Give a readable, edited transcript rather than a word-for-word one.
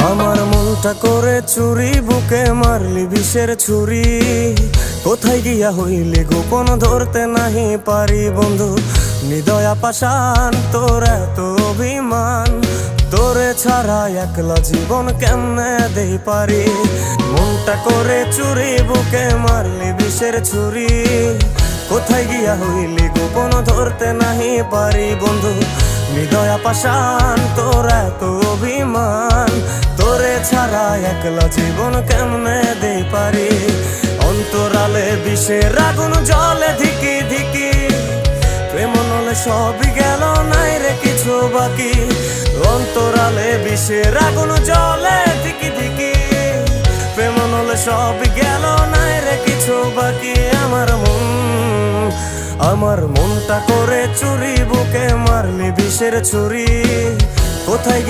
আমার মনটা করে চুরি, বুকে মারলি বিষের ছুরি। কোথায় গিয়া হইলি গোপন ধরতে নাহি পারি বন্ধু। হৃদয়া পাষাণ তোর এত অভিমান, তোরে ছাড়া একলা জীবন কেমনে দেই পারি। মনটা করে চুরি, বুকে মারলি বিষের ছুরি। কোথায় গিয়া হইলি গোপন ধরতে নাহি পারি বন্ধু। হৃদয়া পাষাণ তোর এত অভিমান, তোরে ছাড়া একলা জীবন কেমনে দেই পারি। অন্তরালে বিষের আগুন জ্বলে ধিকি ধিকি, প্রেম নলে সবই গেল নাই রে কিছু বাকি। অন্তরালে বিষের আগুন জ্বলে ধিকি ধিকি, প্রেম নলে সবই গেল নাই রে কিছু বাকি। আমার মনটা করে চুরি, বুকে মারলি বিষের ছুরি। কোথায়